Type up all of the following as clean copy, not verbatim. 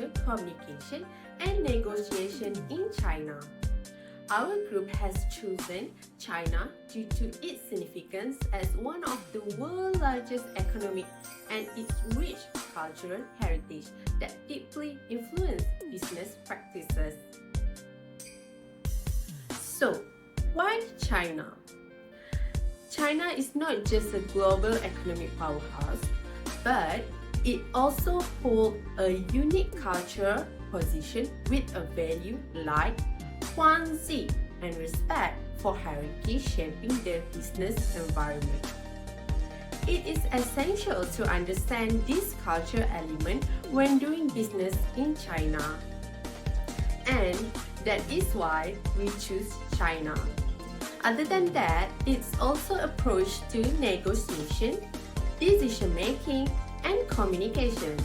culture, communication, and negotiation in China. Our group has chosen China due to its significance as one of the world's largest economies and its rich cultural heritage that deeply influence business practices. So, why China? China is not just a global economic powerhouse, but it also holds a unique cultural position with a value like Guangxi and respect for hierarchy shaping the business environment. It is essential to understand this cultural element when doing business in China. And that is why we choose China. Other than that, it's also approach to negotiation, decision making, and communication.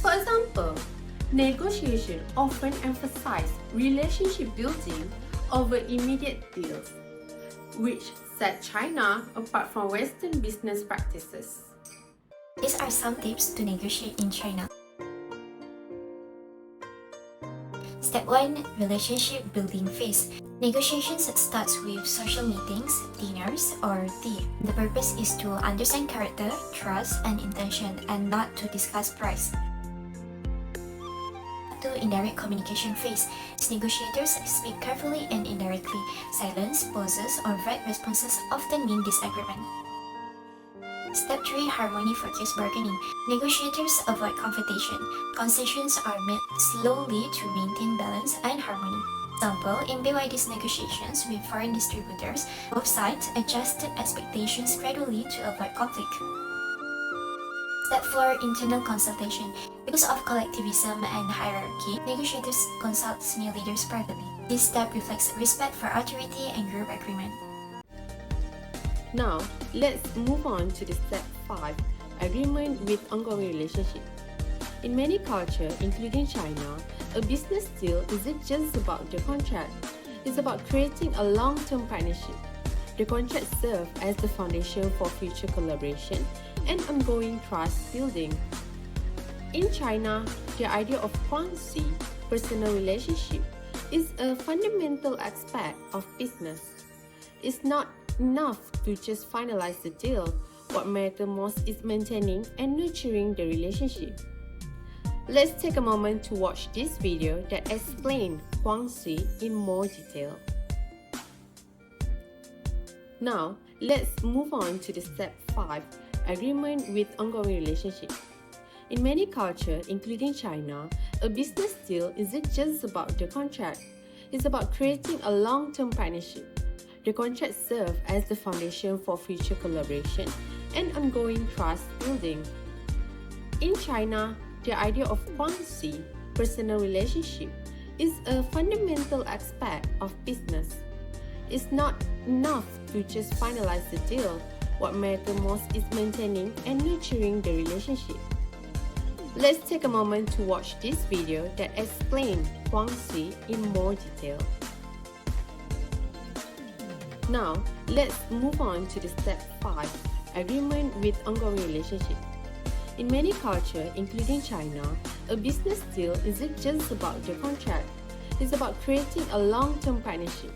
For example, negotiation often emphasizes relationship building over immediate deals, which set China apart from Western business practices. These are some tips to negotiate in China. Step 1. Relationship building phase. Negotiations starts with social meetings, dinners, or tea. The purpose is to understand character, trust, and intention, and not to discuss price. 2. Indirect communication phase. As negotiators speak carefully and indirectly. Silence, pauses, or vague responses often mean disagreement. Step 3. Harmony-focused bargaining. Negotiators avoid confrontation. Concessions are made slowly to maintain balance and harmony. Example, in BYD's negotiations with foreign distributors, both sides adjusted expectations gradually to avoid conflict. Step 4. Internal consultation. Because of collectivism and hierarchy, negotiators consult senior leaders privately. This step reflects respect for authority and group agreement. Now, let's move on to the step 5, agreement with ongoing relationship. In many cultures, including China, a business deal isn't just about the contract, it's about creating a long-term partnership. The contract serves as the foundation for future collaboration and ongoing trust building. In China, the idea of Guangxi, personal relationship, is a fundamental aspect of business. It's not enough to just finalize the deal. What matters most is maintaining and nurturing the relationship. Let's take a moment to watch this video that explains Guangxi in more detail. Now, let's move on to the step 5, agreement with ongoing relationship. In many cultures, including China, a business deal isn't just about the contract, it's about creating a long-term partnership. The contract serves as the foundation for future collaboration and ongoing trust building. In China, the idea of Guangxi, personal relationship, is a fundamental aspect of business. It's not enough to just finalize the deal. What matters most is maintaining and nurturing the relationship. Let's take a moment to watch this video that explains Guangxi in more detail. Now, let's move on to the step 5, agreement with ongoing relationship. In many cultures, including China, a business deal isn't just about the contract, it's about creating a long-term partnership.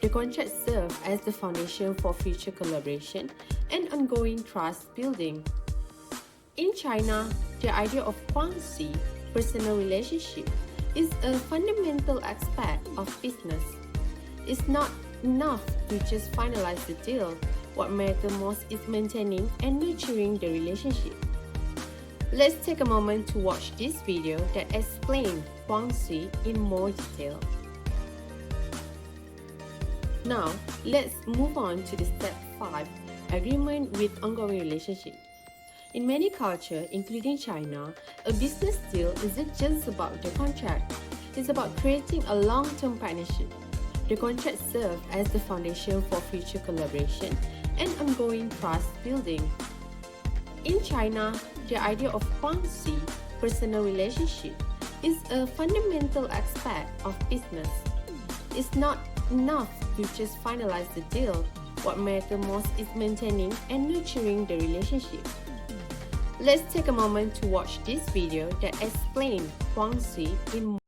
The contract serves as the foundation for future collaboration and ongoing trust building. In China, the idea of Guangxi, personal relationship, is a fundamental aspect of business. It's not enough to just finalize the deal. What matters most is maintaining and nurturing the relationship. Let's take a moment to watch this video that explains Guangxi in more detail. Now, let's move on to the step 5, agreement with ongoing relationship. In many cultures, including China, a business deal isn't just about the contract, it's about creating a long-term partnership. The contract serves as the foundation for future collaboration and ongoing trust building. In China, the idea of Guangxi, personal relationship, is a fundamental aspect of business. It's not enough to just finalize the deal. What matters most is maintaining and nurturing the relationship. Let's take a moment to watch this video that explains Guangxi in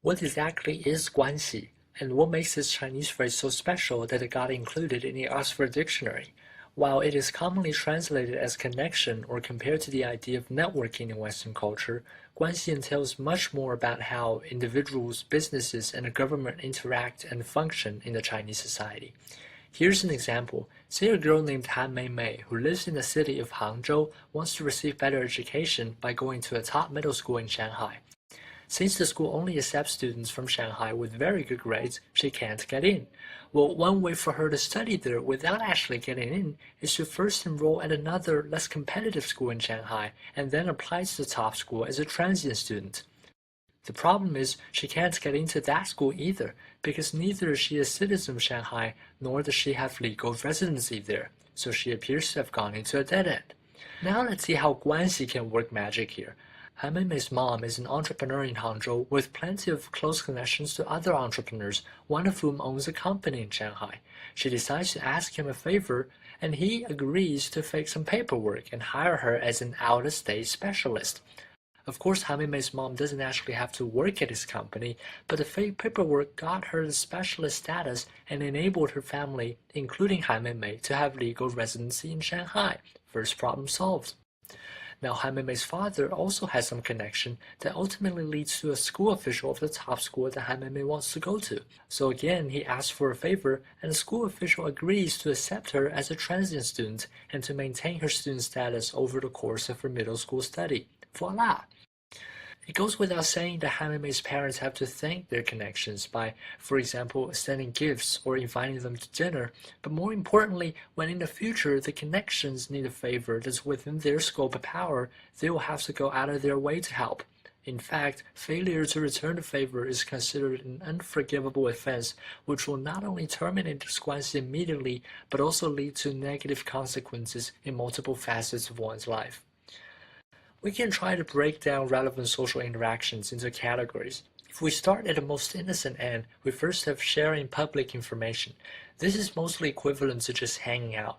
What exactly is guanxi, and what makes this Chinese phrase so special that it got included in the Oxford Dictionary? While it is commonly translated as connection or compared to the idea of networking in Western culture, guanxi entails much more about how individuals, businesses, and the government interact and function in the Chinese society. Here's an example. Say a girl named Han Mei, who lives in the city of Hangzhou, wants to receive better education by going to a top middle school in Shanghai. Since the school only accepts students from Shanghai with very good grades, she can't get in. Well, one way for her to study there without actually getting in is to first enroll at another, less competitive school in Shanghai and then apply to the top school as a transient student. The problem is she can't get into that school either, because neither is she a citizen of Shanghai nor does she have legal residency there, so she appears to have gone into a dead end. Now let's see how guanxi can work magic here. Han Meimei's mom is an entrepreneur in Hangzhou with plenty of close connections to other entrepreneurs, one of whom owns a company in Shanghai. She decides to ask him a favor, and he agrees to fake some paperwork and hire her as an out-of-state specialist. Of course, Han Meimei's mom doesn't actually have to work at his company, but the fake paperwork got her the specialist status and enabled her family, including Han Meimei, to have legal residency in Shanghai. First problem solved. Now, Han Meimei's father also has some connection that ultimately leads to a school official of the top school that Han Meimei wants to go to. So again, he asks for a favor, and the school official agrees to accept her as a transient student and to maintain her student status over the course of her middle school study. Voila! It goes without saying that Han Meimei's parents have to thank their connections by, for example, sending gifts or inviting them to dinner, but more importantly, when in the future the connections need a favor that's within their scope of power, they will have to go out of their way to help. In fact, failure to return the favor is considered an unforgivable offense, which will not only terminate the guanxi immediately, but also lead to negative consequences in multiple facets of one's life. We can try to break down relevant social interactions into categories. If we start at the most innocent end, we first have sharing public information. This is mostly equivalent to just hanging out.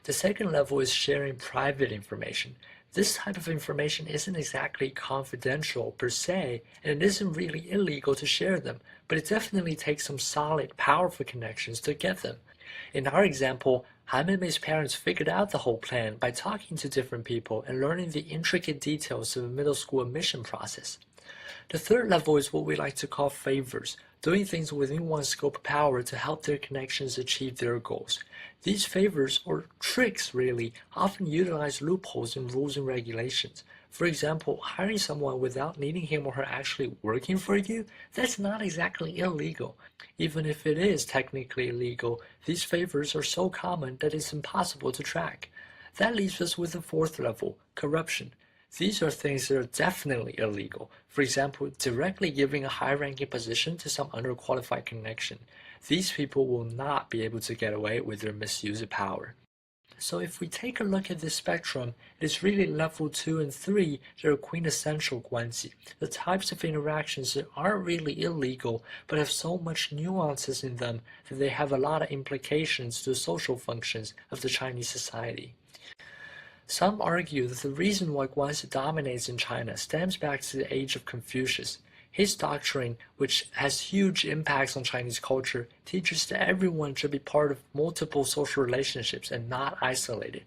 The second level is sharing private information. This type of information isn't exactly confidential per se, and it isn't really illegal to share them, but it definitely takes some solid, powerful connections to get them. In our example, Han Meimei's parents figured out the whole plan by talking to different people and learning the intricate details of a middle school admission process. The third level is what we like to call favors, doing things within one's scope of power to help their connections achieve their goals. These favors, or tricks really, often utilize loopholes in rules and regulations. For example, hiring someone without needing him or her actually working for you, that's not exactly illegal. Even if it is technically illegal, these favors are so common that it's impossible to track. That leaves us with the fourth level, corruption. These are things that are definitely illegal. For example, directly giving a high-ranking position to some underqualified connection. These people will not be able to get away with their misuse of power. So if we take a look at this spectrum, it is really level 2 and 3 that are quintessential guanxi, the types of interactions that aren't really illegal but have so much nuances in them that they have a lot of implications to the social functions of the Chinese society. Some argue that the reason why guanxi dominates in China stems back to the age of Confucius. His doctrine, which has huge impacts on Chinese culture, teaches that everyone should be part of multiple social relationships and not isolated.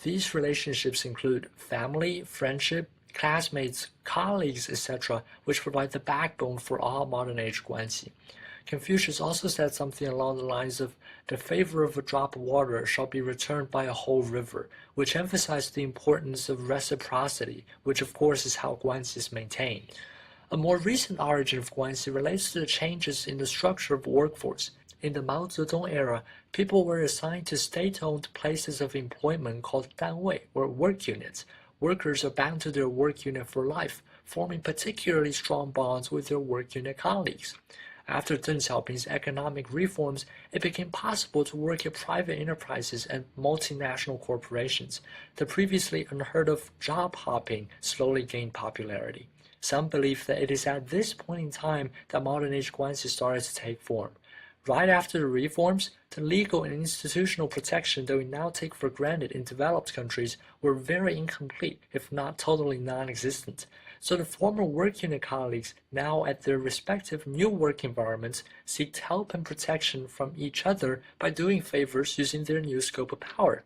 These relationships include family, friendship, classmates, colleagues, etc., which provide the backbone for all modern-age guanxi. Confucius also said something along the lines of, "The favor of a drop of water shall be returned by a whole river," which emphasized the importance of reciprocity, which of course is how guanxi is maintained. A more recent origin of guanxi relates to the changes in the structure of workforce. In the Mao Zedong era, people were assigned to state-owned places of employment called danwei, or work units. Workers are bound to their work unit for life, forming particularly strong bonds with their work unit colleagues. After Deng Xiaoping's economic reforms, it became possible to work at private enterprises and multinational corporations. The previously unheard of job hopping slowly gained popularity. Some believe that it is at this point in time that modern age guanxi started to take form. Right after the reforms, the legal and institutional protection that we now take for granted in developed countries were very incomplete, if not totally non-existent. So the former work unit colleagues, now at their respective new work environments, seek help and protection from each other by doing favors using their new scope of power.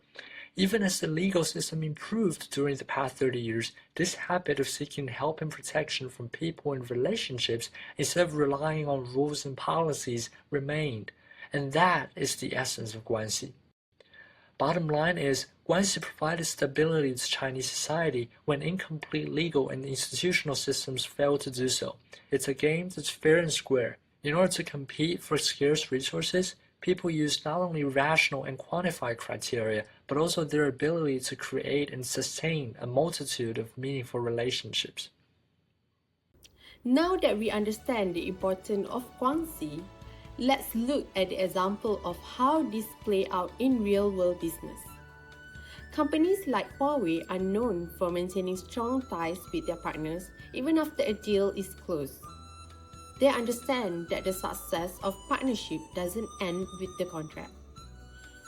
Even as the legal system improved during the past 30 years, this habit of seeking help and protection from people and relationships instead of relying on rules and policies remained. And that is the essence of guanxi. Bottom line is, guanxi provided stability to Chinese society when incomplete legal and institutional systems failed to do so. It's a game that's fair and square. In order to compete for scarce resources, people use not only rational and quantified criteria, but also their ability to create and sustain a multitude of meaningful relationships. Now that we understand the importance of guanxi, let's look at the example of how this play out in real-world business. Companies like Huawei are known for maintaining strong ties with their partners even after a deal is closed. They understand that the success of partnership doesn't end with the contract.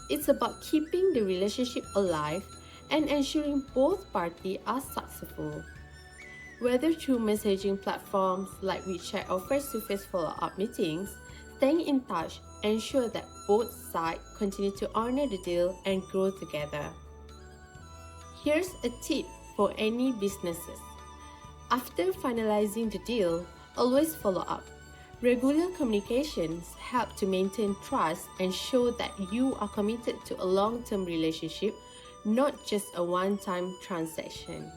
It's about keeping the relationship alive and ensuring both parties are successful. Whether through messaging platforms like WeChat or face-to-face follow-up meetings, staying in touch ensures that both sides continue to honor the deal and grow together. Here's a tip for any businesses. After finalizing the deal, always follow up. Regular communications help to maintain trust and show that you are committed to a long-term relationship, not just a one-time transaction.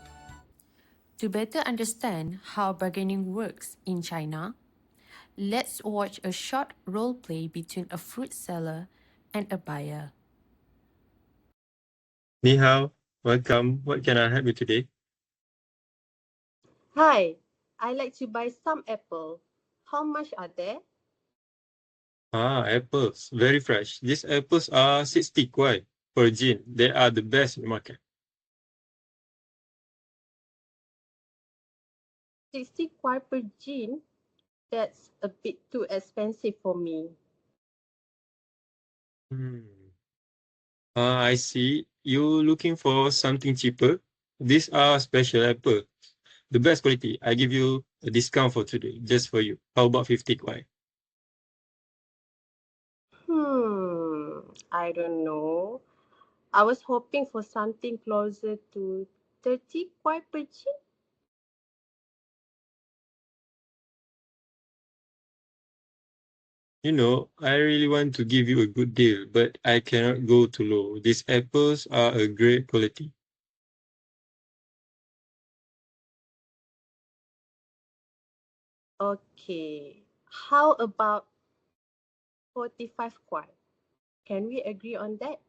To better understand how bargaining works in China, let's watch a short role play between a fruit seller and a buyer. Ni hao, welcome. What can I help you today? Hi, I'd like to buy some apple. How much are there? Apples, very fresh. These apples are 60 kwai per gin. They are the best in the market. 60 kwai per gin? That's a bit too expensive for me. I see. You looking for something cheaper? These are special apples. The best quality. I give you a discount for today, just for you. How about 50 kwai? I don't know. I was hoping for something closer to 30 kwai per gin. You know, I really want to give you a good deal, but I cannot go too low. These apples are a great quality. Okay, how about 45 kwai? Can we agree on that?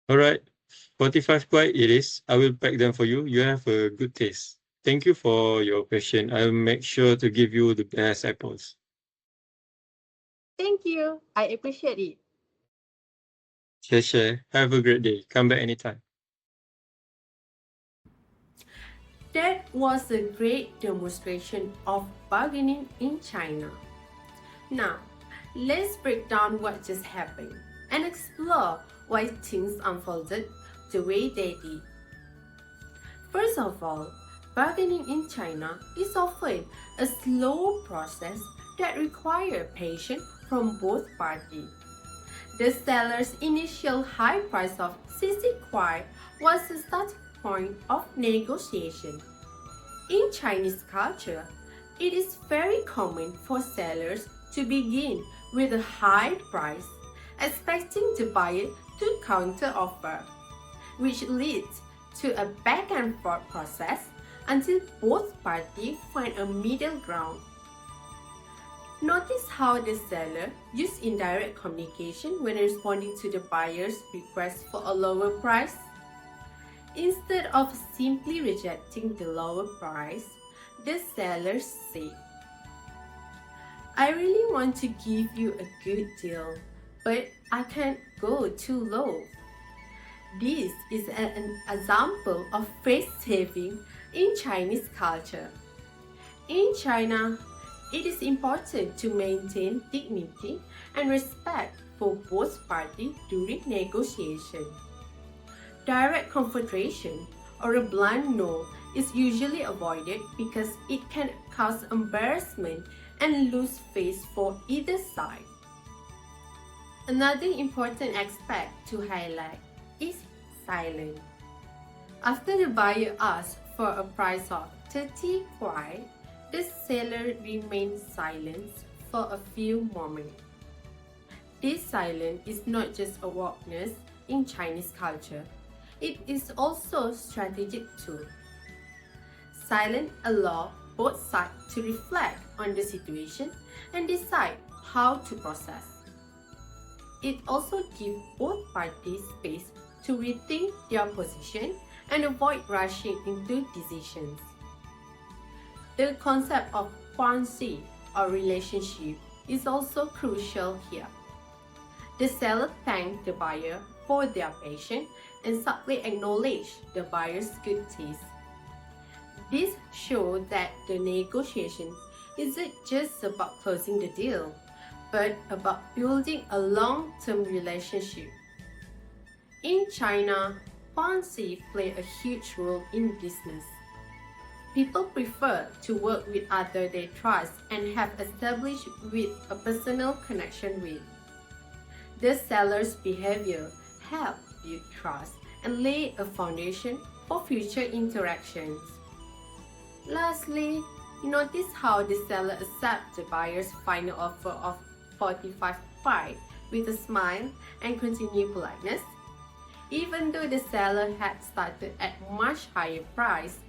All right, 45 kwai it is. I will pack them for you. You have a good taste. Thank you for your question. I'll make sure to give you the best apples. Thank you. I appreciate it. Share. Have a great day. Come back anytime. That was a great demonstration of bargaining in China. Now, let's break down what just happened and explore why things unfolded the way they did. First of all, bargaining in China is often a slow process that requires patience from both parties. The seller's initial high price of 60 kwai was the starting point of negotiation. In Chinese culture, it is very common for sellers to begin with a high price, expecting the buyer to counter offer, which leads to a back and forth process until both parties find a middle ground. Notice how the seller used indirect communication when responding to the buyer's request for a lower price. Instead of simply rejecting the lower price, the seller said, "I really want to give you a good deal, but I can't go too low." This is an example of face saving in Chinese culture. In China, it is important to maintain dignity and respect for both parties during negotiation. Direct confrontation or a blunt no is usually avoided because it can cause embarrassment and lose face for either side. Another important aspect to highlight is silence. After the buyer asks for a price of 30 kwai, the seller remains silent for a few moments. This silence is not just a weakness in Chinese culture, it is also strategic too. Silence allows both sides to reflect on the situation and decide how to process. It also gives both parties space to rethink their position and avoid rushing into decisions. The concept of guanxi or relationship is also crucial here. The seller thanks the buyer for their patience and subtly acknowledges the buyer's good taste. This shows that the negotiation isn't just about closing the deal, but about building a long-term relationship. In China, guanxi play a huge role in business. People prefer to work with others they trust and have established with a personal connection with. The seller's behavior helps build trust and lay a foundation for future interactions. Lastly, notice how the seller accepts the buyer's final offer of 45 kwai with a smile and continued politeness. Even though the seller had started at much higher price,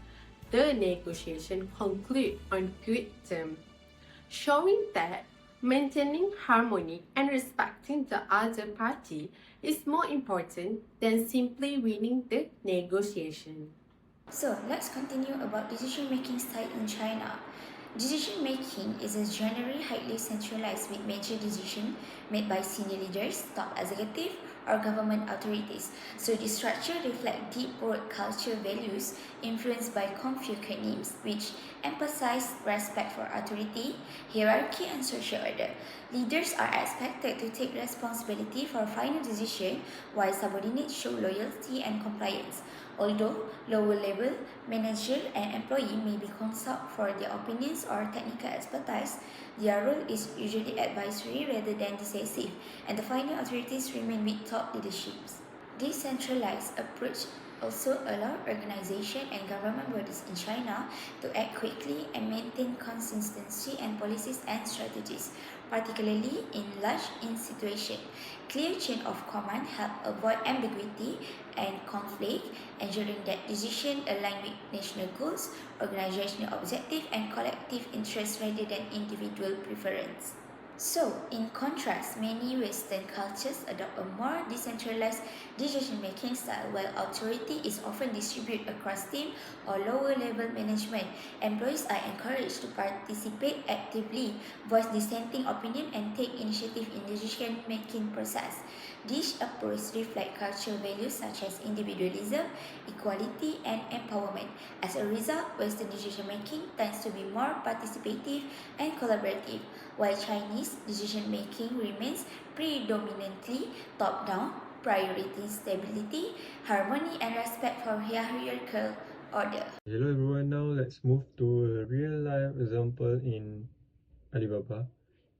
the negotiation concluded on good terms, showing that maintaining harmony and respecting the other party is more important than simply winning the negotiation. So let's continue about decision-making style in China. Decision-making is generally highly centralized with major decisions made by senior leaders, top executive, or government authorities. So this structure reflects deep-rooted cultural values influenced by Confucianism, which emphasize respect for authority, hierarchy, and social order. Leaders are expected to take responsibility for final decision, while subordinates show loyalty and compliance. Although lower level manager and employee may be consulted for their opinions or technical expertise, their role is usually advisory rather than decisive, and the final authorities remain with top leaderships. This centralized approach also allows organizations and government bodies in China to act quickly and maintain consistency in policies and strategies, particularly in large institutions. Clear chain of command help avoid ambiguity and conflict, ensuring that decisions align with national goals, organizational objectives, and collective interests rather than individual preference. So, in contrast, many Western cultures adopt a more decentralized decision-making style, while authority is often distributed across team or lower-level management. Employees are encouraged to participate actively, voice dissenting opinion, and take initiative in decision-making process. This approach reflects cultural values such as individualism, equality, and empowerment. As a result, Western decision-making tends to be more participative and collaborative, while Chinese decision-making remains predominantly top-down, prioritizing stability, harmony, and respect for hierarchical order. Hello everyone, now let's move to a real-life example in Alibaba.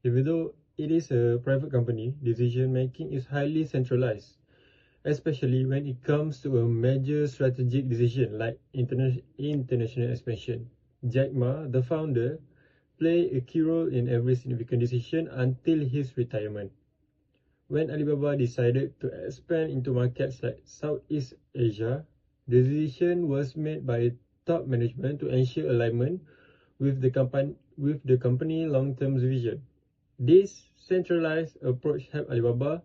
Even though it is a private company, decision-making is highly centralized, especially when it comes to a major strategic decision like international expansion. Jack Ma, the founder, played a key role in every significant decision until his retirement. When Alibaba decided to expand into markets like Southeast Asia, the decision was made by top management to ensure alignment with the company long-term vision. This centralized approach helped Alibaba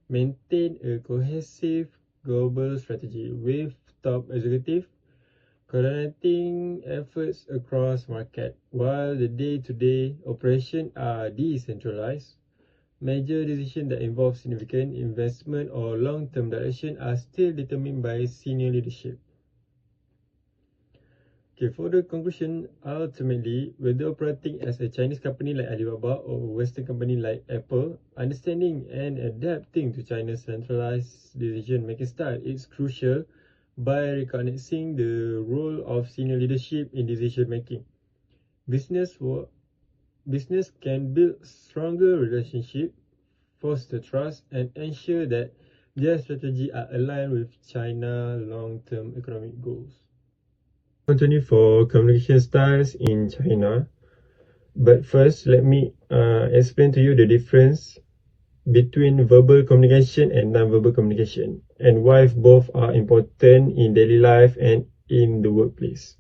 maintain a cohesive global strategy with top executives coordinating efforts across markets. While the day-to-day operations are decentralized, major decisions that involve significant investment or long-term direction are still determined by senior leadership. Okay, for the conclusion, ultimately, whether operating as a Chinese company like Alibaba or a Western company like Apple, understanding and adapting to China's centralized decision-making style is crucial by recognizing the role of senior leadership in decision-making. Business can build stronger relationships, foster trust, and ensure that their strategy are aligned with China's long-term economic goals. Continue for communication styles in China. But first, let me explain to you the difference between verbal communication and non-verbal communication and why both are important in daily life and in the workplace.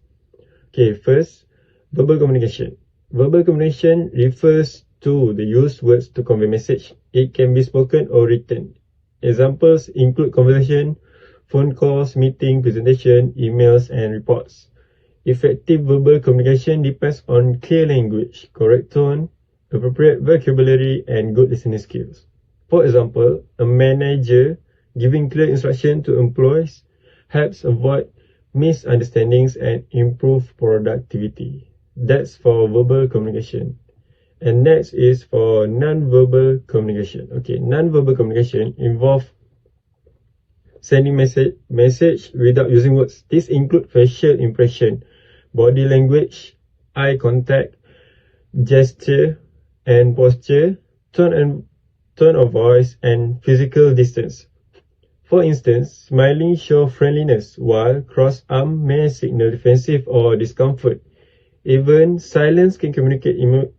Okay, first, verbal communication. Verbal communication refers to the use words to convey message. It can be spoken or written. Examples include conversation, phone calls, meeting, presentation, emails, and reports. Effective verbal communication depends on clear language, correct tone, appropriate vocabulary, and good listening skills. For example, a manager giving clear instruction to employees helps avoid misunderstandings and improve productivity. That's for verbal communication. And next is for non-verbal communication. Okay, non-verbal communication involves sending message without using words. This includes facial impression, body language, eye contact, gesture and posture, tone of voice, and physical distance. For instance, smiling shows friendliness, while crossed arms may signal defensive or discomfort. Even silence can communicate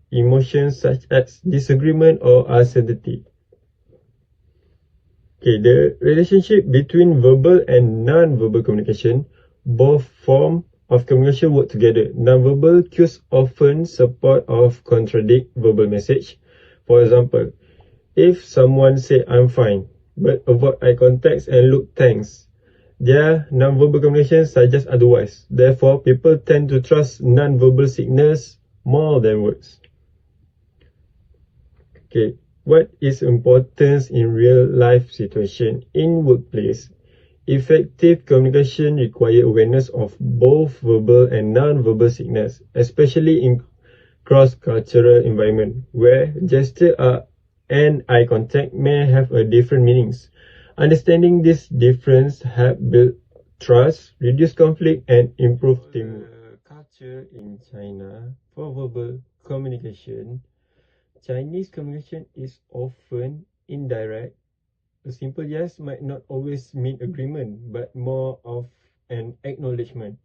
emotions such as disagreement or uncertainty. Okay, the relationship between verbal and non-verbal communication, both forms of communication work together. Non-verbal cues often support or contradict verbal message. For example, if someone say I'm fine, but avoid eye contact and look tense, their non-verbal communication suggests otherwise. Therefore, people tend to trust non-verbal signals more than words. Okay, what is important in real-life situation? In workplace, effective communication requires awareness of both verbal and non-verbal signals, especially in cross-cultural environment where gesture and eye contact may have a different meanings. Understanding this difference help build trust, reduce conflict, and improve teamwork. Culture in China for verbal communication. Chinese communication is often indirect. A simple yes might not always mean agreement, but more of an acknowledgement.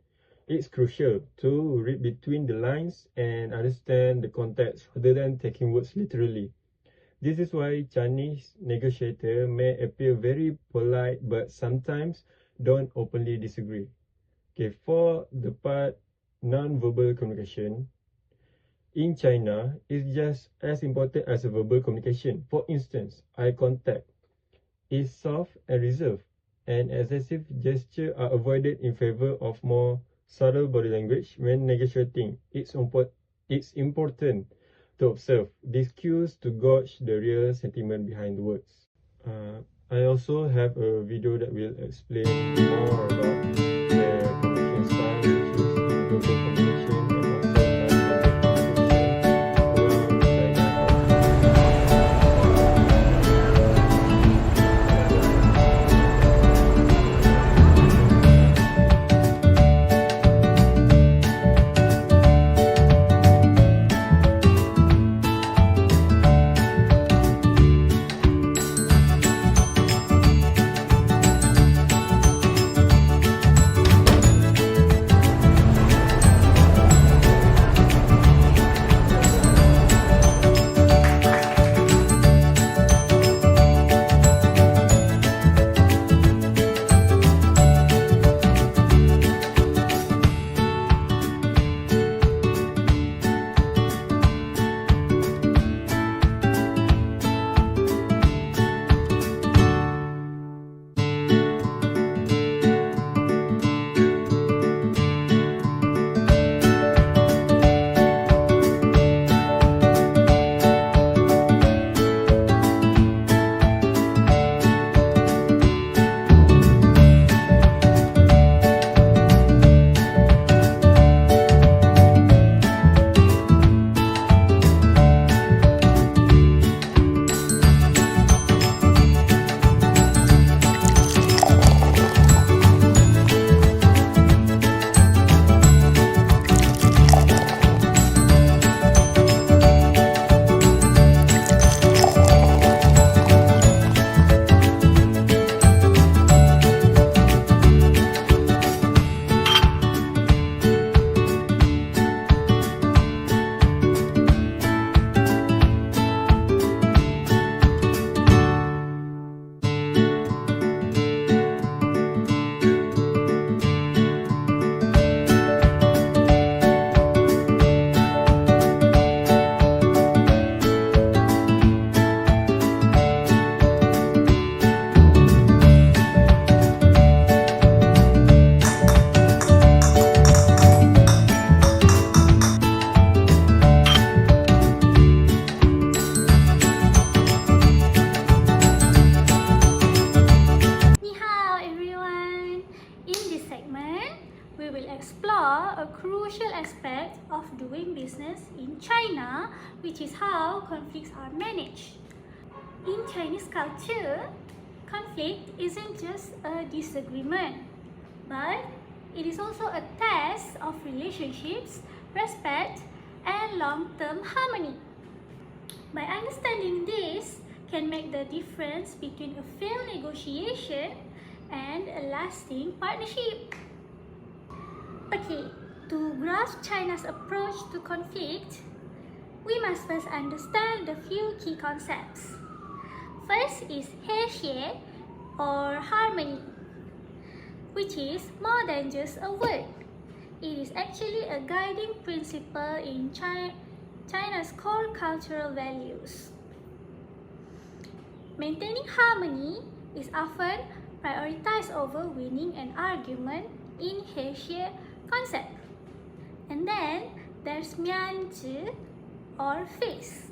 It's crucial to read between the lines and understand the context rather than taking words literally. This is why Chinese negotiators may appear very polite but sometimes don't openly disagree. Okay, for the part non-verbal communication, in China is just as important as a verbal communication. For instance, eye contact is soft and reserved, and excessive gestures are avoided in favor of more subtle body language when negotiating. It's important to observe these cues to gauge the real sentiment behind the words. I also have a video that will explain more about the communication style, which is in verbal communication and also explore a crucial aspect of doing business in China, which is how conflicts are managed. In Chinese culture, conflict isn't just a disagreement, but it is also a test of relationships, respect, and long-term harmony. By understanding this can make the difference between a failed negotiation and a lasting partnership. Okay, to grasp China's approach to conflict, we must first understand the few key concepts. First is hexie or harmony, which is more than just a word. It is actually a guiding principle in China's core cultural values. Maintaining harmony is often prioritized over winning an argument in hexie concept. And then there's mianzhi or face.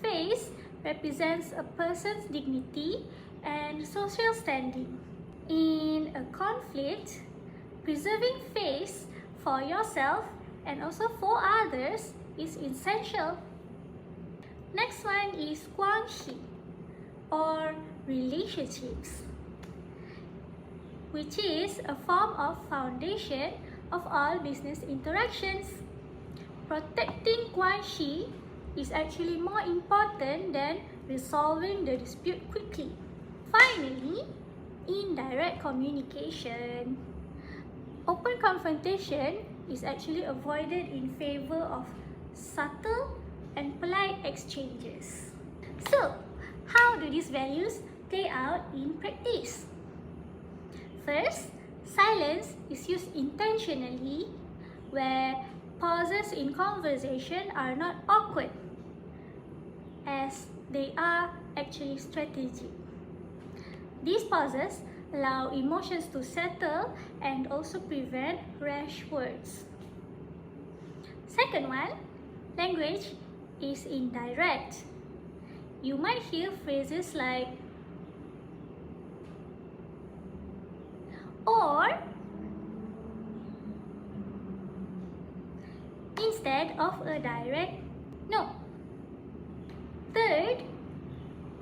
Face represents a person's dignity and social standing. In a conflict, preserving face for yourself and also for others is essential. Next one is guanxi or relationships, which is a form of foundation of all business interactions. Protecting guanxi is actually more important than resolving the dispute quickly. Finally, indirect communication. Open confrontation is actually avoided in favor of subtle and polite exchanges. So, how do these values play out in practice? First, silence is used intentionally where pauses in conversation are not awkward, as they are actually strategic. These pauses allow emotions to settle and also prevent rash words. Second one, language is indirect. You might hear phrases like or instead of a direct no. Third,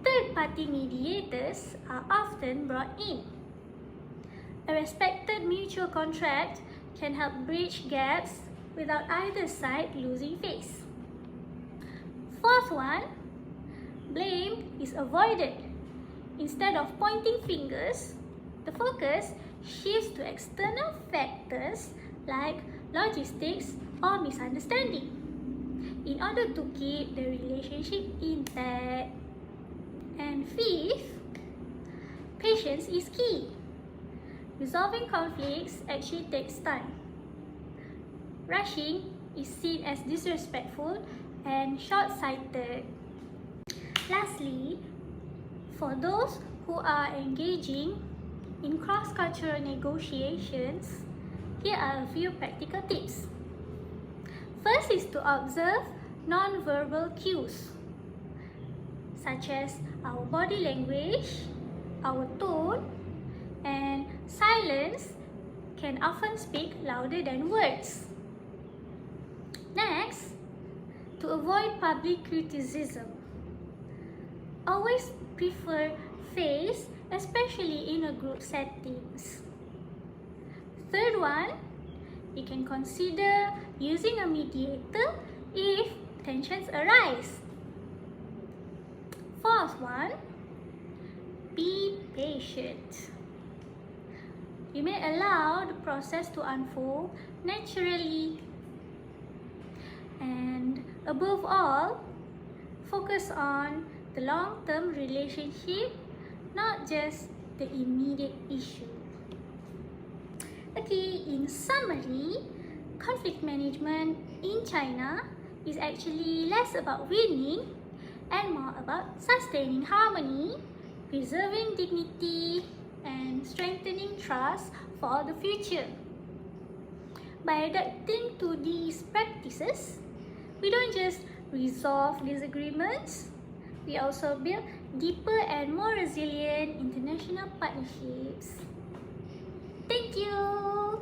third-party mediators are often brought in. A respected mutual contract can help bridge gaps without either side losing face. Fourth one, blame is avoided. Instead of pointing fingers, the focus shifts to external factors like logistics or misunderstanding in order to keep the relationship intact. And fifth, patience is key. Resolving conflicts actually takes time. Rushing is seen as disrespectful and short-sighted. Lastly, for those who are engaging in cross-cultural negotiations, here are a few practical tips. First is to observe non-verbal cues, such as our body language, our tone, and silence can often speak louder than words. Next, to avoid public criticism, always prefer face, especially in a group settings. Third one, you can consider using a mediator if tensions arise. Fourth one, be patient. You may allow the process to unfold naturally. And above all, focus on the long-term relationship, not just the immediate issue. Okay, in summary, conflict management in China is actually less about winning and more about sustaining harmony, preserving dignity, and strengthening trust for the future. By adapting to these practices, we don't just resolve disagreements, we also build deeper and more resilient international partnerships. Thank you!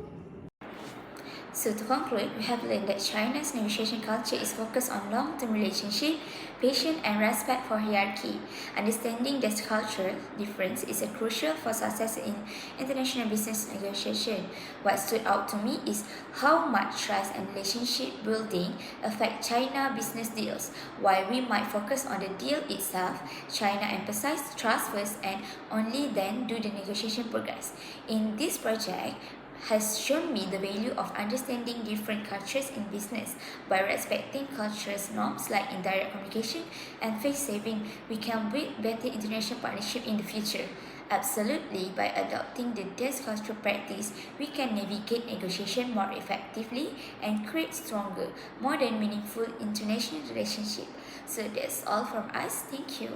So to conclude, we have learned that China's negotiation culture is focused on long-term relationship, patience, and respect for hierarchy. Understanding this cultural difference is crucial for success in international business negotiation. What stood out to me is how much trust and relationship building affect China business deals. While we might focus on the deal itself, China emphasizes trust first and only then do the negotiation progress. In this project, has shown me the value of understanding different cultures in business. By respecting cultural norms like indirect communication and face saving, we can build better international partnership in the future. Absolutely, by adopting the best cultural practice, we can navigate negotiation more effectively and create stronger, more than meaningful international relationship. So that's all from us. Thank you.